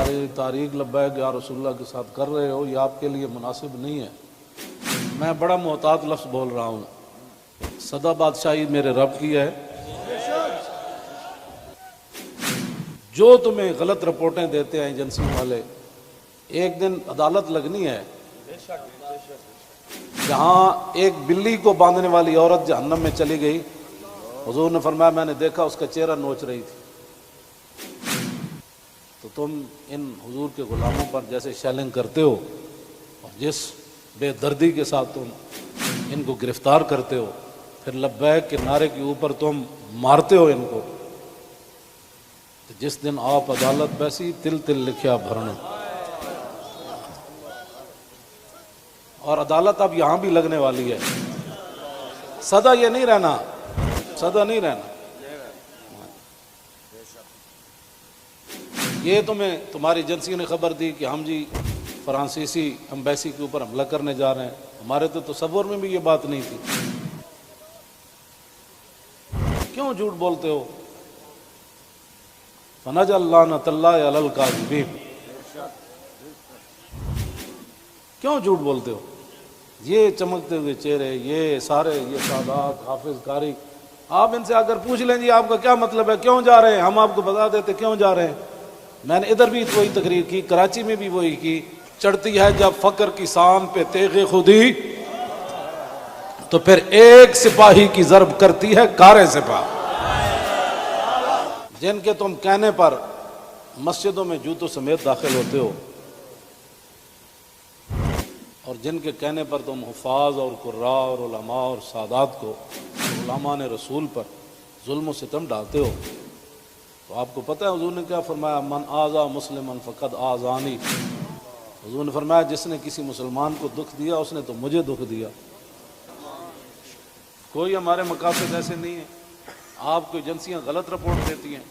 ساری تاریخ لبیک یا رسول اللہ کے ساتھ کر رہے ہو، یہ آپ کے لیے مناسب نہیں ہے۔ میں بڑا محتاط لفظ بول رہا ہوں، سدا بادشاہی میرے رب کی ہے۔ جو تمہیں غلط رپورٹیں دیتے ہیں ایجنسی والے، ایک دن عدالت لگنی ہے، جہاں ایک بلی کو باندھنے والی عورت جہنم میں چلی گئی، حضور نے فرمایا میں نے دیکھا اس کا چہرہ نوچ رہی تھی۔ تو تم ان حضور کے غلاموں پر جیسے شیلنگ کرتے ہو اور جس بے دردی کے ساتھ تم ان کو گرفتار کرتے ہو، پھر لبیک کے نعرے کے اوپر تم مارتے ہو ان کو، تو جس دن آپ عدالت بیسی تل تل لکھیا بھرنا۔ اور عدالت اب یہاں بھی لگنے والی ہے، سدا یہ نہیں رہنا، سدا نہیں رہنا۔ یہ تمہیں تمہاری ایجنسی نے خبر دی کہ ہم جی فرانسیسی امبیسی کے اوپر حملہ کرنے جا رہے ہیں، ہمارے تو تصور میں بھی یہ بات نہیں تھی۔ کیوں جھوٹ بولتے ہو؟ فنجعل لعنۃ اللہ علی الکاذبین، کیوں جھوٹ بولتے ہو؟ یہ چمکتے ہوئے چہرے، یہ سارے، یہ سادات، حافظ قاری، آپ ان سے آ کر پوچھ لیں جی آپ کا کیا مطلب ہے، کیوں جا رہے ہیں؟ ہم آپ کو بتا دیتے کیوں جا رہے ہیں۔ میں نے ادھر بھی وہی تقریر کی، کراچی میں بھی وہی کی۔ چڑھتی ہے جب فقر کی سان پہ تیغ خودی، تو پھر ایک سپاہی کی ضرب کرتی ہے کارِ سپاہ۔ جن کے تم کہنے پر مسجدوں میں جوتوں سمیت داخل ہوتے ہو، اور جن کے کہنے پر تم حفاظ اور قراء اور علماء اور سادات کو، علماء نے رسول پر ظلم و ستم ڈالتے ہو، تو آپ کو پتہ ہے حضور نے کیا فرمایا؟ من آذا مسلما فقد آذانی۔ حضور نے فرمایا جس نے کسی مسلمان کو دکھ دیا اس نے تو مجھے دکھ دیا۔ کوئی ہمارے مقاصد ایسے نہیں ہیں۔ آپ کو ایجنسیاں غلط رپورٹ دیتی ہیں،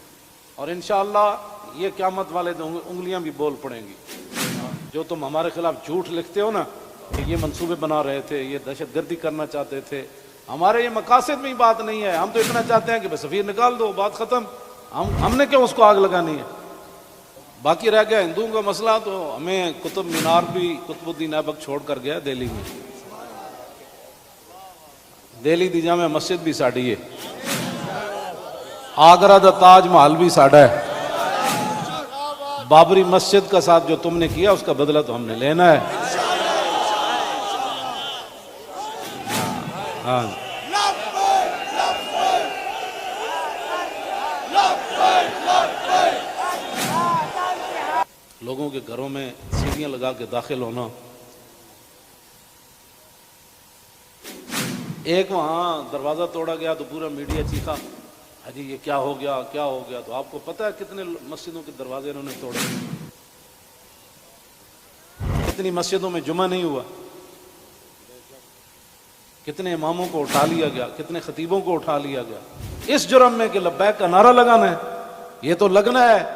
اور انشاءاللہ یہ قیامت والے دن انگلیاں بھی بول پڑیں گی۔ جو تم ہمارے خلاف جھوٹ لکھتے ہو نا کہ یہ منصوبے بنا رہے تھے، یہ دہشت گردی کرنا چاہتے تھے، ہمارے یہ مقاصد میں ہی بات نہیں ہے۔ ہم تو اتنا چاہتے ہیں کہ بس سفیر نکال دو، بات ختم۔ ہم نے کیوں اس کو آگ لگانی ہے؟ باقی رہ گیا ہندوؤں کا مسئلہ، تو ہمیں قطب مینار بھی قطب الدین ایبک چھوڑ کر گیا دہلی میں۔ دہلی دی جامع مسجد بھی ساڑی ہے، آگرہ دا تاج محل بھی ساڑا ہے۔ بابری مسجد کا ساتھ جو تم نے کیا اس کا بدلہ تو ہم نے لینا ہے۔ ہاں لوگوں کے گھروں میں سیڑھیاں لگا کے داخل ہونا۔ ایک وہاں دروازہ توڑا گیا تو پورا میڈیا چیخا، جی یہ کیا ہو گیا، کیا ہو گیا؟ تو آپ کو پتہ ہے کتنے مسجدوں کے دروازے انہوں نے توڑے، کتنی مسجدوں میں جمعہ نہیں ہوا، کتنے اماموں کو اٹھا لیا گیا، کتنے خطیبوں کو اٹھا لیا گیا، اس جرم میں کہ لبیک کا نعرہ لگانا ہے۔ یہ تو لگنا ہے